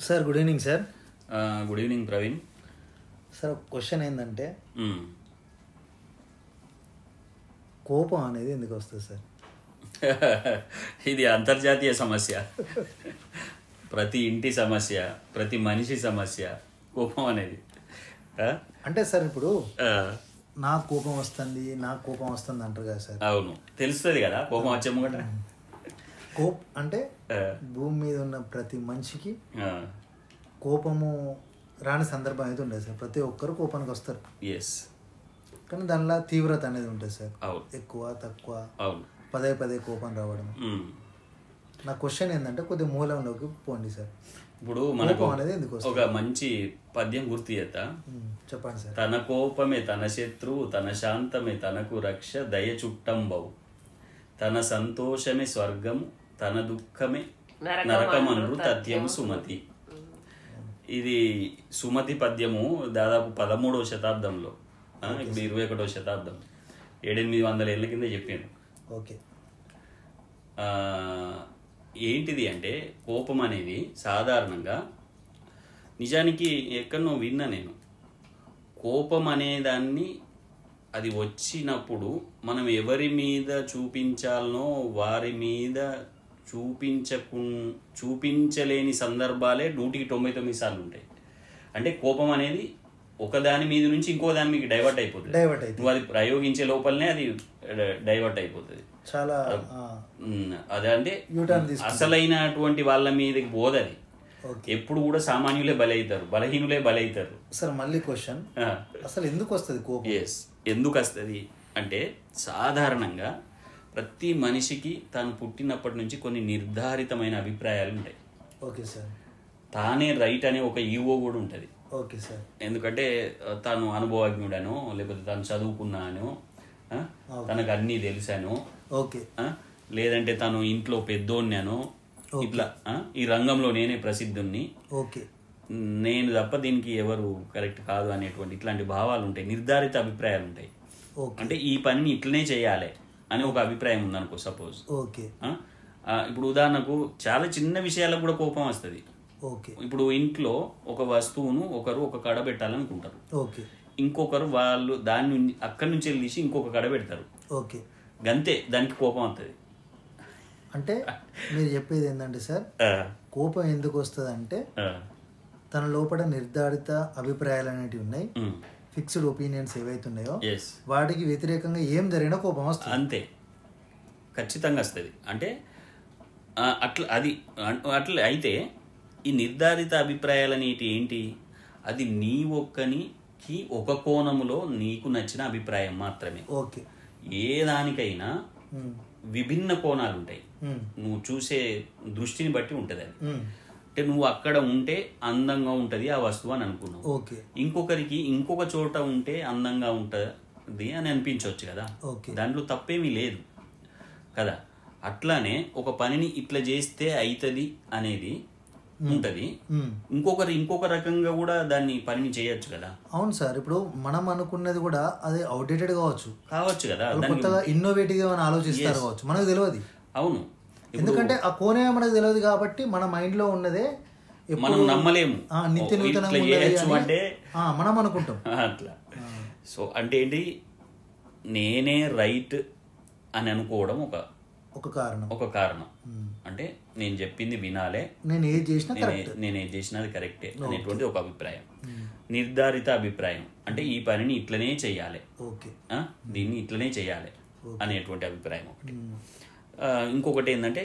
Sir good evening sir. Good evening Praveen. Sir question ఏంటంటే కోపం అనేది ఎందుకు వస్తుంది సార్? ఇది అంతర్జాతీయ సమస్య, ప్రతి ఇంటి సమస్య, ప్రతి మనిషి సమస్య కోపం అనేది. అంటే సార్ ఇప్పుడు నాకు కోపం వస్తుంది అంటారు కదా సార్. అవును, తెలుస్తుంది కదా కోపం వచ్చే ముంగట. అంటే భూమి మీద ఉన్న ప్రతి మనిషికి కోపము రాని సందర్భం అయితే ఉండదు సార్. ప్రతి ఒక్కరు కోపానికి వస్తారు. ఎస్, కానీ దానిలో తీవ్రత అనేది ఉంటుంది సార్. ఎక్కువ తక్కువ, పదే పదే కోపం రావడం. నా క్వశ్చన్ ఏంటంటే కొద్దిగా మూలంలోకి పోండి సార్. ఇప్పుడు మనకు ఒక మంచి పద్యం గుర్తు చేస్తా, చెప్పండి సార్. తన కోపమే తన శత్రువు, తన శాంతమే తనకు రక్ష, దయ చుట్టంబవు, తన సంతోషమే స్వర్గము, తన దుఃఖమే నరకమనుడు తథ్యము సుమతి. ఇది సుమతి పద్యము దాదాపు 13వ శతాబ్దంలో, ఇప్పుడు 21వ శతాబ్దం, 700-800 ఏళ్ళ కింద చెప్పాను. ఓకే, ఏంటిది అంటే కోపం అనేది సాధారణంగా, నిజానికి ఎక్కడనో విన్నా నేను, కోపం అనేదాన్ని అది వచ్చినప్పుడు మనం ఎవరి మీద చూపించాలనో వారి మీద చూపించలేని సందర్భాలే 199 సార్లు ఉంటాయి. అంటే కోపం అనేది ఒకదాని మీద నుంచి ఇంకో దాని మీకు డైవర్ట్ అయిపోతుంది. నువ్వు అది ప్రయోగించే లోపలనే అది డైవర్ట్ అయిపోతుంది. చాలా అదే అంటే అసలైనటువంటి వాళ్ళ మీదకి పోదది. ఎప్పుడు కూడా సామాన్యులే బలవుతారు, బలహీనులే బలవుతారు. సార్ మళ్ళీ క్వశ్చన్, అసలు ఎందుకు వస్తుంది కోపం? ఎందుకు వస్తుంది అంటే సాధారణంగా ప్రతి మనిషికి తాను పుట్టినప్పటి నుంచి కొన్ని నిర్ధారితమైన అభిప్రాయాలు ఉంటాయి. Okay sir. తానే రైట్ అనే ఒక ఈగో కూడా ఉంటుంది. Okay sir. ఎందుకంటే తాను అనుభవజ్ఞుడనో, లేకపోతే తాను చదువుకున్నానో, తనకు అన్నీ తెలుసానో, ఓకే, లేదంటే తను ఇంట్లో పెద్దోన్నో, ఇట్లా ఈ రంగంలో నేనే ప్రసిద్ధుణ్ణి, ఓకే, నేను తప్ప దీనికి ఎవరు కరెక్ట్ కాదు అనేటువంటి ఇట్లాంటి భావాలు ఉంటాయి, నిర్ధారిత అభిప్రాయాలు ఉంటాయి. అంటే ఈ పనిని ఇట్లనే చేయాలి అని ఒక అభిప్రాయం ఉందనుకో సపోజ్. ఓకే, ఇప్పుడు ఉదాహరణకు చాలా చిన్న విషయాలకు కూడా కోపం వస్తుంది. ఓకే, ఇప్పుడు ఇంట్లో ఒక వస్తువును ఒకరు ఒక కడ పెట్టాలనుకుంటారు. ఓకే, ఇంకొకరు వాళ్ళు దాన్ని అక్కడి నుంచి తీసి ఇంకొక కడ పెడతారు. ఓకే, గంతే, దానికి కోపం వస్తుంది. అంటే మీరు చెప్పేది ఏంటంటే సార్, కోపం ఎందుకు వస్తుంది అంటే తన లోపల నిర్ధారిత అభిప్రాయాలు అనేటివి ఉన్నాయి, ఫిక్స్డ్ ఒపీనియన్స్ ఏవైతే ఉన్నాయో వాటికి వ్యతిరేకంగా ఏం జరిగినా కోపం వస్తుంది. అంతే, ఖచ్చితంగా వస్తుంది. అంటే అట్లా అయితే ఈ నిర్ధారిత అభిప్రాయాలు అనేటి ఏంటి? అది నీ ఒక్కనికి ఒక కోణములో నీకు నచ్చిన అభిప్రాయం మాత్రమే. ఓకే, ఏ దానికైనా విభిన్న కోణాలు ఉంటాయి. నువ్వు చూసే దృష్టిని బట్టి ఉంటుంది అది. అంటే నువ్వు అక్కడ ఉంటే అందంగా ఉంటుంది ఆ వస్తువు అని అనుకున్నావు, ఇంకొకరికి ఇంకొక చోట ఉంటే అందంగా ఉంటుంది అని అనిపించవచ్చు కదా. దాంట్లో తప్పేమీ లేదు కదా. అట్లానే ఒక పనిని ఇట్లా చేస్తే అవుతుంది అనేది ఉంటది, ఇంకొక రకంగా కూడా దాన్ని పనిని చేయొచ్చు కదా. అవును సార్, ఇప్పుడు మనం అనుకున్నది కూడా అది అవుట్డేటెడ్ కావచ్చు కదా, కొత్తగా ఇన్నోవేటివ్ గా ఆలోచిస్తారు కావచ్చు, మనకు తెలియదు. అవును, ఎందుకంటే ఆ కోణమే మనకు తెలియదు కాబట్టి మన మైండ్ లో ఉన్నదే మనం నమ్మలేము, నిత్య నూతనంగా అంటే మనం అనుకుంటాం అట్లా. సో అంటే ఏంటి, నేనే రైట్ అని అనుకోవడం ఒక కారణం. అంటే నేను చెప్పింది వినాలే, నేను ఏది చేసినా అది కరెక్టే అనేటువంటి ఒక అభిప్రాయం. నిర్ధారిత అభిప్రాయం అంటే ఈ పనిని ఇట్లనే చెయ్యాలి, దీన్ని ఇట్లనే చెయ్యాలి అనేటువంటి అభిప్రాయం ఒకటి. ఇంకొకటి ఏంటంటే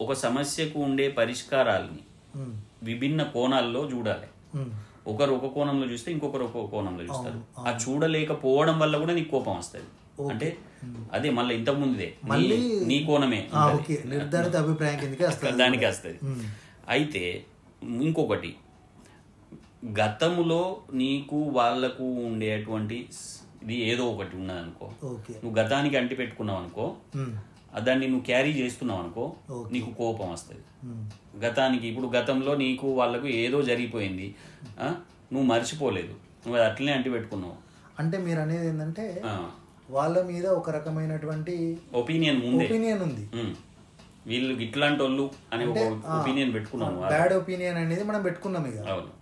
ఒక సమస్యకు ఉండే పరిష్కారాలని విభిన్న కోణాల్లో చూడాలి. ఒకరు ఒక కోణంలో చూస్తే ఇంకొకరు ఒక కోణంలో చూస్తారు. ఆ చూడలేకపోవడం వల్ల కూడా నీకు కోపం వస్తుంది. అంటే అదే మళ్ళీ ఇంతకు ముందుదే నీ కోణమే నిర్ధారిత అభిప్రాయం దానికి వస్తుంది. అయితే ఇంకొకటి, గతములో నీకు వాళ్లకు ఉండేటువంటి ఇది ఏదో ఒకటి ఉన్నదనుకో, నువ్వు గతానికి అంటి పెట్టుకున్నావు అనుకో, దాన్ని నువ్వు క్యారీ చేస్తున్నావు అనుకో, నీకు కోపం వస్తుంది. గతానికి ఇప్పుడు గతంలో నీకు వాళ్ళకు ఏదో జరిగిపోయింది, నువ్వు మర్చిపోలేదు, నువ్వు అది అట్లనే అంటి పెట్టుకున్నావు. అంటే మీరు అనేది ఏంటంటే వాళ్ళ మీద ఒక రకమైనటువంటి ఒపీనియన్ ఉంది, వీళ్ళు ఇట్లాంటి వాళ్ళు అనే ఒక ఒపీనియన్ పెట్టుకున్నాం. బ్యాడ్ ఒపీనియన్ అనేది మనం పెట్టుకున్నాం ఇక. అవును.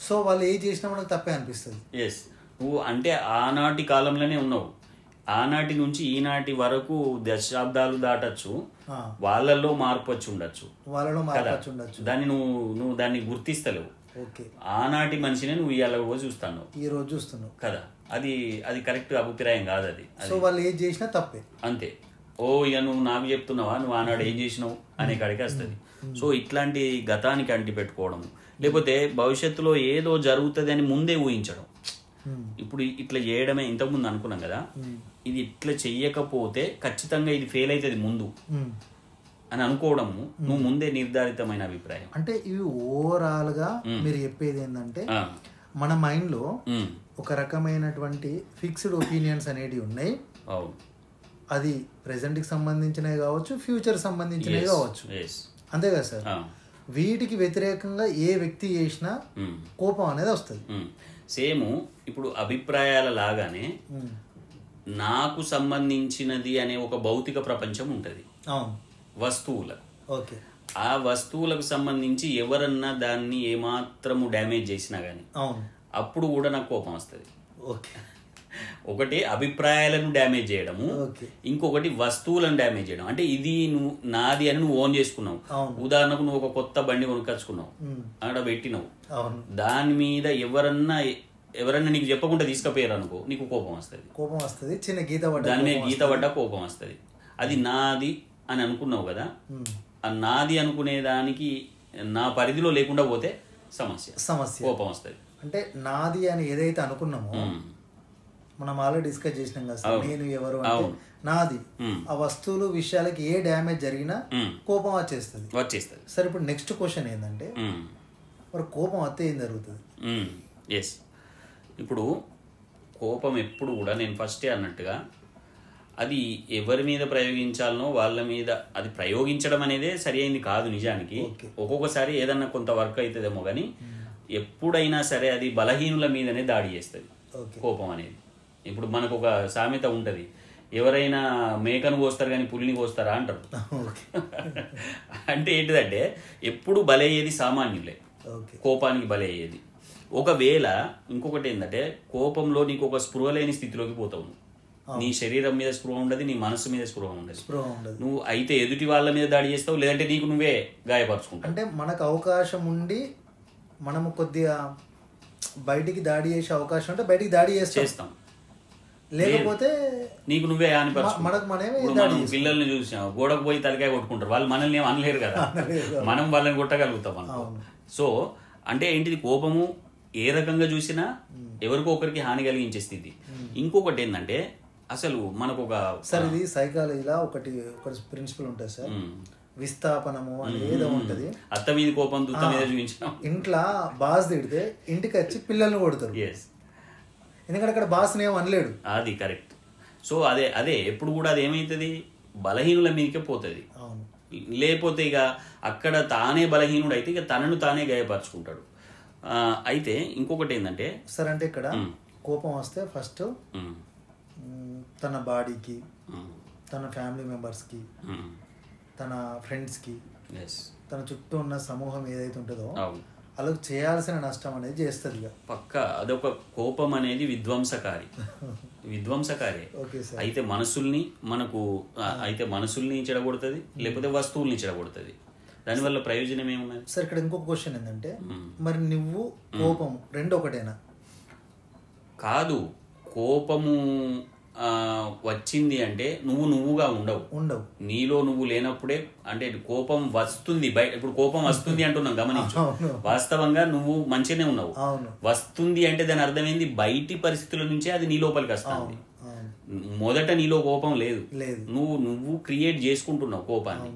సో వాళ్ళు ఏ చేసినా మనకు తప్పే అనిపిస్తుంది. ఎస్, నువ్వు అంటే ఆనాటి కాలంలోనే ఉన్నావు. ఆనాటి నుంచి ఈనాటి వరకు దశాబ్దాలు దాటచ్చు, వాళ్ళల్లో మార్పు వచ్చి ఉండొచ్చు, దాన్ని నువ్వు దాన్ని గుర్తిస్తలేవు. ఆనాటి మనిషినే నువ్వు ఇవాళ రోజు చూస్తాను, ఈ రోజు చూస్తున్నావు కదా. అది కరెక్ట్ అభిప్రాయం కాదు అది. సో వాళ్ళు ఏం చేసినా తప్పే అంతే. ఓ ఇక నువ్వు నాకు చెప్తున్నావా, నువ్వు ఆనాడు ఏం చేసినావు అనే కాడికి వస్తుంది. సో ఇట్లాంటి గతానికి అంటి పెట్టుకోవడం, లేకపోతే భవిష్యత్తులో ఏదో జరుగుతుంది అని ముందే ఊహించడం. ఇప్పుడు ఇట్లా చేయడమే ఇంతకుముందు అనుకున్నాం కదా, ఇది ఇట్లా చెయ్యకపోతే ఖచ్చితంగా ఇది ఫెయిల్ అవుతుంది ముందు అని అనుకోవడము నువ్వు ముందే నిర్ధారితమైన అభిప్రాయం. అంటే ఇవి ఓవరాల్ గా మీరు చెప్పేది ఏంటంటే మన మైండ్ లో ఒక రకమైనటువంటి ఫిక్స్డ్ ఒపీనియన్స్ అనేటివి ఉన్నాయి. అది ప్రెసెంట్ కి సంబంధించినవి కావచ్చు, ఫ్యూచర్ సంబంధించినవి కావచ్చు, అంతే కదా సార్. వీటికి వ్యతిరేకంగా ఏ వ్యక్తి చేసినా కోపం అనేది వస్తుంది. సేమ్ ఇప్పుడు అభిప్రాయాల లాగానే నాకు సంబంధించినది అనే ఒక భౌతిక ప్రపంచం ఉంటుంది వస్తువులకు. ఆ వస్తువులకు సంబంధించి ఎవరన్నా దాన్ని ఏమాత్రము డ్యామేజ్ చేసినా గానీ అప్పుడు కూడా నాకు కోపం వస్తుంది. ఒకటి అభిప్రాయాలను డ్యామేజ్ చేయడము, ఇంకొకటి వస్తువులను డ్యామేజ్ చేయడం. అంటే ఇది నువ్వు నాది అని నువ్వు ఓన్ చేసుకున్నావు. ఉదాహరణకు నువ్వు ఒక కొత్త బండి కొనుక్కొచ్చుకున్నావు, అక్కడ పెట్టినావు, దాని మీద ఎవరన్నా నీకు చెప్పకుండా తీసుకుపోయారు అనుకో, నీకు కోపం వస్తుంది. చిన్న గీత దాని మీద గీత పడ్డా కోపం వస్తుంది. అది నాది అని అనుకున్నావు కదా, ఆ నాది అనుకునే దానికి నా పరిధిలో లేకుండా పోతే సమస్య కోపం వస్తుంది. అంటే నాది అని ఏదైతే అనుకున్నామో మనం ఆల్రెడీ డిస్కస్ చేసినాం కదా సార్, నేను ఎవరు అంటే నాది. ఆ వస్తువులు విషయాలకి ఏ డ్యామేజ్ జరిగినా కోపం వచ్చేస్తుంది. సరే, ఇప్పుడు నెక్స్ట్ క్వశ్చన్ ఏంటంటే మరి కోపం వస్తే ఏం జరుగుతుంది? ఎస్, ఇప్పుడు కోపం ఎప్పుడు కూడా నేను ఫస్టే అన్నట్టుగా అది ఎవరి మీద ప్రయోగించాలనో వాళ్ళ మీద అది ప్రయోగించడం అనేదే సరి అయింది కాదు నిజానికి. ఒక్కొక్కసారి ఏదన్నా కొంత వర్క్ అవుతుందేమో కానీ ఎప్పుడైనా సరే అది బలహీనుల మీదనే దాడి చేస్తుంది కోపం అనేది. ఇప్పుడు మనకు ఒక సామెత ఉంటుంది, ఎవరైనా మేకను కోస్తారు కానీ పులిని కోస్తారా అంటారు. అంటే ఏంటిదంటే ఎప్పుడు బలయ్యేది సామాన్యులే, కోపానికి బలయ్యేది. ఒకవేళ ఇంకొకటి ఏంటంటే కోపంలో నీకు ఒక స్పృహ లేని స్థితిలోకి పోతావు. నీ శరీరం మీద స్పృహ ఉండదు, నీ మనసు మీద స్పృహ ఉండదు. నువ్వు అయితే ఎదుటి వాళ్ళ మీద దాడి చేస్తావు, లేదంటే నీకు నువ్వే గాయపరుచుకుంటావు. అంటే మనకు అవకాశం ఉండి మనము కొద్దిగా బయటికి దాడి చేసే అవకాశం ఉంటే బయటికి దాడి చేస్తాం, లేకపోతే నీకు నువ్వే పిల్లల్ని చూసాం గోడకు పోయి తలకాయ కొట్టుకుంటారు, వాళ్ళు మనల్ని ఏం అనలేరు కదా, మనం వాళ్ళని కొట్టగలుగుతాం అనుకో. సో అంటే ఏంటిది, కోపము ఏ రకంగా చూసినా ఎవరికో ఒకరికి హాని కలిగించే స్థితి. ఇంకొకటి ఏంటంటే అసలు మనకు ఒక సార్ ఇది సైకాలజీలో ఒకటి ప్రిన్సిపల్ ఉంటుంది సార్, విస్థాపనము అని ఏదో ఉంటది. అత్త మీద కోపం దుత్త మీద చూపించడం. ఇంట్లో బాస్ తిడితే ఇంటికి వచ్చి పిల్లల్ని కొడతారు, ఎందుకంటే అక్కడ బాస్ ఏం అనలేడు. అది కరెక్ట్. సో అదే ఎప్పుడు కూడా అది ఏమైతుంది, బలహీనుల మీదకే పోతుంది. లేకపోతే ఇక అక్కడ తానే బలహీనుడు అయితే ఇక తనను తానే గాయపరుచుకుంటాడు. అయితే ఇంకొకటి ఏంటంటే సార్, అంటే ఇక్కడ కోపం వస్తే ఫస్ట్ తన బాడీకి, తన ఫ్యామిలీ మెంబర్స్కి, తన ఫ్రెండ్స్కి, తన చుట్టూ ఉన్న సమూహం ఏదైతే ఉంటుందో వాళ్ళకి చేయాల్సిన నష్టం అనేది చేస్తుంది పక్క. అదొక కోపం అనేది విధ్వంసకారి. అయితే మనసుల్ని చెడగొడుతుంది, లేకపోతే వస్తువుల్ని చెడగొడుతుంది. దానివల్ల ప్రయోజనం ఏమున్నది సార్? ఇక్కడ ఇంకొక క్వశ్చన్ ఏంటంటే మరి నువ్వు కోపం రెండు ఒకటేనా? కాదు, కోపము వచ్చింది అంటే నువ్వుగా ఉండవు. నీలో నువ్వు లేనప్పుడే, అంటే కోపం వస్తుంది ఇప్పుడు కోపం వస్తుంది అంటున్నాం గమనించు. వాస్తవంగా నువ్వు మంచిగానే ఉన్నావు. వస్తుంది అంటే దాని అర్థం ఏంది, బయటి పరిస్థితుల నుంచే అది నీ లోపలికి వస్తుంది. మొదట నీలో కోపం లేదు, నువ్వు క్రియేట్ చేసుకుంటున్నావు కోపాన్ని.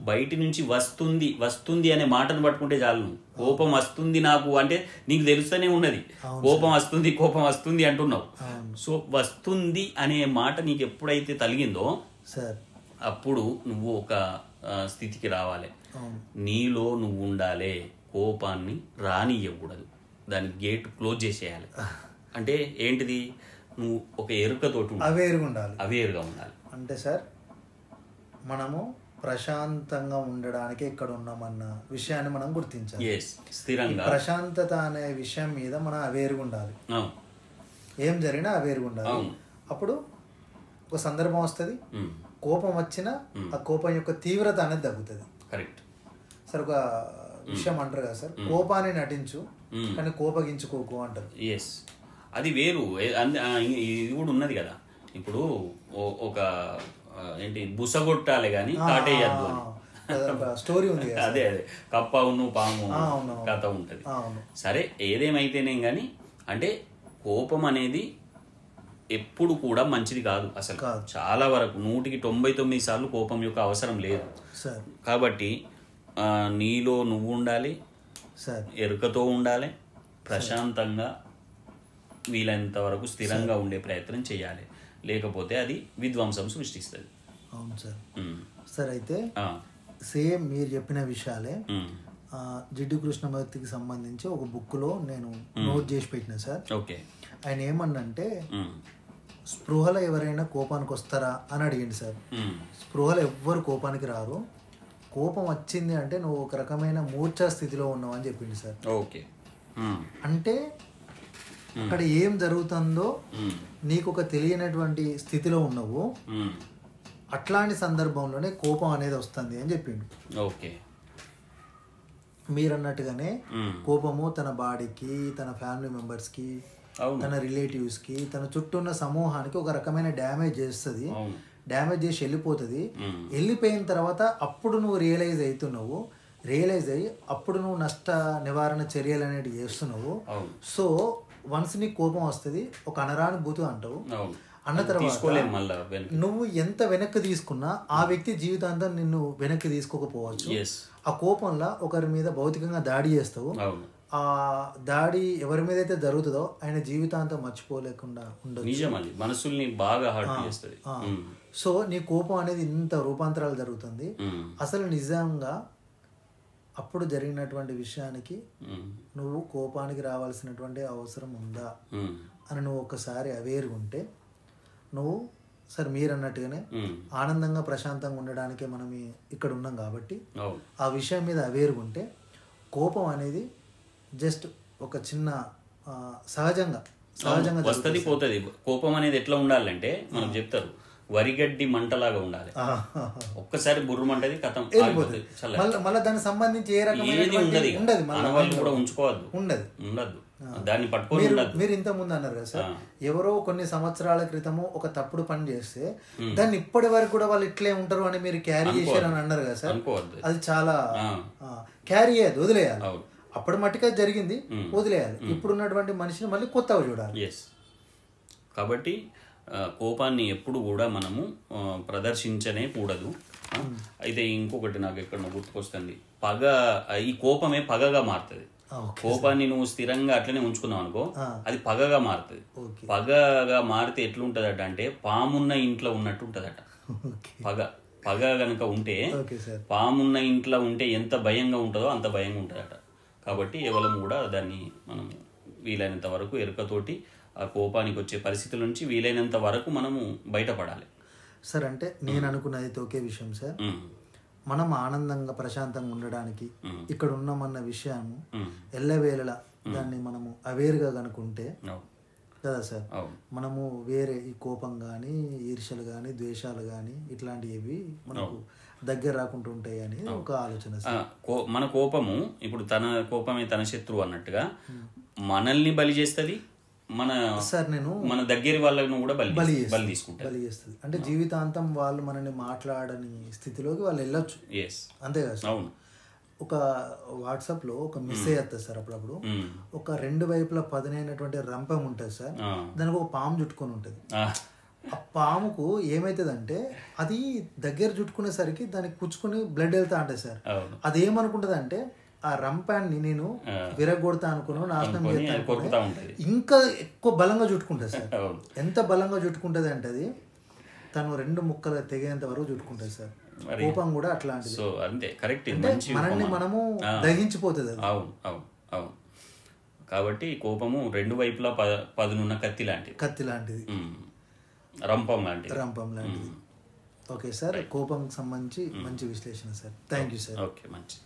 బయటి నుంచి వస్తుంది అనే మాటను పట్టుకుంటే చాలు. కోపం వస్తుంది నాకు అంటే నీకు తెలుస్తూనే ఉన్నది, కోపం వస్తుంది అంటున్నావు. సో వస్తుంది అనే మాట నీకు ఎప్పుడైతే తలిగిందో అప్పుడు నువ్వు ఒక స్థితికి రావాలి. నీలో నువ్వు ఉండాలి, కోపాన్ని రానియకూడదు, దాని గేట్ క్లోజ్ చేసేయాలి. అంటే ఏంటిది, నువ్వు ఒక ఎరుకతోటి అవేరుగా ఉండాలి. అవేరుగా ఉండాలి అంటే సార్ మనము ప్రశాంతంగా ఉండడానికి ఇక్కడ ఉన్నామన్న విషయాన్ని మనం గుర్తించాలి. స్థిరంగా ప్రశాంతత అనే విషయం మీద మనం అవేరుగా ఉండాలి. ఏం జరిగినా అవేరుగా ఉండాలి. అప్పుడు ఒక సందర్భం వస్తుంది, కోపం వచ్చినా ఆ కోపం యొక్క తీవ్రత అనేది తగ్గుతుంది. కరెక్ట్ సార్ ఒక విషయం అంటారు కదా సార్, కోపాన్ని నటించు కానీ కోపగించుకోకు అంటారు. అది వేరు. ఇది కూడా ఉన్నది కదా, ఇప్పుడు ఒక ఏంటి బుసగొట్టాలి కానీ కాటేయద్దు అని స్టోరీ ఉంది. అదే కప్పవును పాము కథ ఉంటది. సరే ఏదేమైతేనే కానీ అంటే కోపం అనేది ఎప్పుడు కూడా మంచిది కాదు అసలు. చాలా వరకు 99% సార్లు కోపం యొక్క అవసరం లేదు. కాబట్టి నీలో నువ్వు ఉండాలి, ఎరుకతో ఉండాలి, ప్రశాంతంగా వీలైనంత వరకు స్థిరంగా ఉండే ప్రయత్నం చేయాలి. లేకపోతే అది విధ్వంసం సృష్టిస్తుంది. అవును సార్. సార్ అయితే సేమ్ మీరు చెప్పిన విషయాలే జిడ్డు కృష్ణమూర్తికి సంబంధించి ఒక బుక్లో నేను నోట్ చేసి పెట్టిన సార్. ఓకే. ఆయన ఏమన్నంటే స్పృహలో ఎవరైనా కోపానికి వస్తారా అని అడిగింది సార్. స్పృహలో ఎవ్వరు కోపానికి రారు, కోపం వచ్చింది అంటే నువ్వు ఒక రకమైన మూర్ఛా స్థితిలో ఉన్నావు అని చెప్పింది సార్. ఓకే. అంటే అక్కడ ఏం జరుగుతుందో నీకు ఒక తెలియనటువంటి స్థితిలో ఉన్నావు, అట్లాంటి సందర్భంలోనే కోపం అనేది వస్తుంది అని చెప్పిండు. ఓకే. మీరు అన్నట్టుగానే కోపము తన బాడీకి, తన ఫ్యామిలీ మెంబర్స్కి, తన రిలేటివ్స్కి, తన చుట్టూ ఉన్న సమూహానికి ఒక రకమైన డ్యామేజ్ చేస్తుంది. డ్యామేజ్ చేసి వెళ్ళిపోతుంది. వెళ్ళిపోయిన తర్వాత అప్పుడు నువ్వు రియలైజ్ అయ్యి అప్పుడు నువ్వు నష్ట నివారణ చర్యలు అనేవి చేస్తున్నావు. సో వన్స్ నీకు కోపం వస్తుంది, ఒక అనరానుభూతి అంటావు. అన్న తర్వాత నువ్వు ఎంత వెనక్కి తీసుకున్నా ఆ వ్యక్తి జీవితాంతం నిన్ను వెనక్కి తీసుకోకపోవచ్చు. ఆ కోపంలో ఒకరి మీద భౌతికంగా దాడి చేస్తావు. ఆ దాడి ఎవరి మీద అయితే జరుగుతుందో ఆయన జీవితాంతం మర్చిపోలేకుండా ఉండదు. మనసుల్ని బాగా హర్ట్ చేస్తుంది. సో నీ కోపం అనేది ఇంత రూపాంతరాలు జరుగుతుంది. అసలు నిజంగా అప్పుడు జరిగినటువంటి విషయానికి నువ్వు కోపానికి రావాల్సినటువంటి అవసరం ఉందా అని నువ్వు ఒకసారి అవేర్గా ఉంటే నువ్వు సరే మీరు అన్నట్టుగానే ఆనందంగా ప్రశాంతంగా ఉండడానికే మనం ఇక్కడ ఉన్నాం కాబట్టి ఆ విషయం మీద అవేర్గా ఉంటే కోపం అనేది జస్ట్ ఒక చిన్న సహజంగా వస్తుంది పోతుంది. కోపం అనేది ఎట్లా ఉండాలంటే మనం చెప్తారు వరిగడ్డి మంటలాగా ఉండాలి. ఒక్కసారి బుర్రమంటది కథం మళ్ళీ దానికి సంబంధించి ఏ రకమైన కూడా ఉంచుకోవద్దు, ఉండదు దాన్ని పట్టుకొని. మీరు ఇంత ముందు అన్నారు కదా సార్, ఎవరో కొన్ని సంవత్సరాల క్రితము ఒక తప్పుడు పని చేస్తే దాన్ని ఇప్పటి వరకు కూడా వాళ్ళు ఇట్లే ఉంటారు అని మీరు క్యారీ చేశారు అని అన్నారు కదా సార్. అది చాలా క్యారీ అయ్యేది, వదిలేయాలి. అప్పటి మట్టుగా జరిగింది, వదిలేయాలి. ఇప్పుడు ఉన్నటువంటి మనిషిని మళ్ళీ కొత్తగా చూడాలి. కాబట్టి కోపాన్ని ఎప్పుడు కూడా మనము ప్రదర్శించనే కూడదు. అయితే ఇంకొకటి నాకు ఎక్కడ గుర్తుకొస్తుంది, పగ. ఈ కోపమే పగగా మారుతుంది. కోపాన్ని నువ్వు స్థిరంగా అట్లనే ఉంచుకున్నావు అనుకో, అది పగగా మారుతుంది. పగగా మారితే ఎట్లుంటదట అంటే పామున్న ఇంట్లో ఉన్నట్టు ఉంటదట. పగ గనక ఉంటే, పామున్న ఇంట్లో ఉంటే ఎంత భయంగా ఉంటుందో అంత భయంగా ఉంటుందట. కాబట్టి ఎవరం కూడా దాన్ని మనం వీలైనంత వరకు ఎరుకతోటి ఆ కోపానికి వచ్చే పరిస్థితుల నుంచి వీలైనంత వరకు మనము బయటపడాలి సార్. అంటే నేను అనుకున్నది ఒకే విషయం సార్, మనం ఆనందంగా ప్రశాంతంగా ఉండడానికి ఇక్కడ ఉన్నామన్న విషయాన్ని ఎల్లవేళలా దాన్ని మనము అవేర్గా కనుకుంటే కదా సార్, మనము వేరే ఈ కోపం కానీ, ఈర్ష్యలు కానీ, ద్వేషాలు కానీ ఇట్లాంటివి మనకు దగ్గర రాకుండా ఉంటాయి అని ఒక ఆలోచన. మన కోపము ఇప్పుడు తన కోపమే తన శత్రువు అన్నట్టుగా మనల్ని బలి చేస్తుంది, మన దగ్గర వాళ్ళను కూడా బలి చేస్తుంది. అంటే జీవితాంతం వాళ్ళు మనల్ని మాట్లాడని స్థితిలోకి వాళ్ళు వెళ్ళొచ్చు. అంతే కదా సార్. అవును. ఒక వాట్సాప్ లో ఒక మెసేజ్ వస్తుంది సార్ అప్పుడప్పుడు, ఒక రెండు వైపులా పదునైనటువంటి రంపం ఉంటుంది సార్, దానికి ఒక పాము చుట్టుకొని ఉంటుంది. ఆ పాముకు ఏమైతుందంటే అది దగ్గర చుట్టుకునేసరికి దానికి కుచ్చుకుని బ్లడ్ వెళ్తా ఉంటుంది సార్. అది ఏమనుకుంటుంది అంటే ఆ రంపాన్ని నేను విరగొడతా అనుకున్నాను, నాశనం చేస్తా, ఇంకా ఎక్కువ బలంగా చుట్టుకుంటుంది సార్. ఎంత బలంగా చుట్టుకుంటుంది అంటే అది తను రెండు ముక్కలు తెగేంత వరకు చుట్టుకుంటుంది సార్. కోపం కూడా అట్లాంటిది. మనల్ని మనము దహించిపోతుంది. అవును. కాబట్టి కోపము రెండు వైపులా పదునున్న కత్తి లాంటిది, రంపం లాంటిది. ఓకే సార్, కోపంకి సంబంధించి మంచి విశ్లేషణ sir. Thank you sir. Okay, మంచి.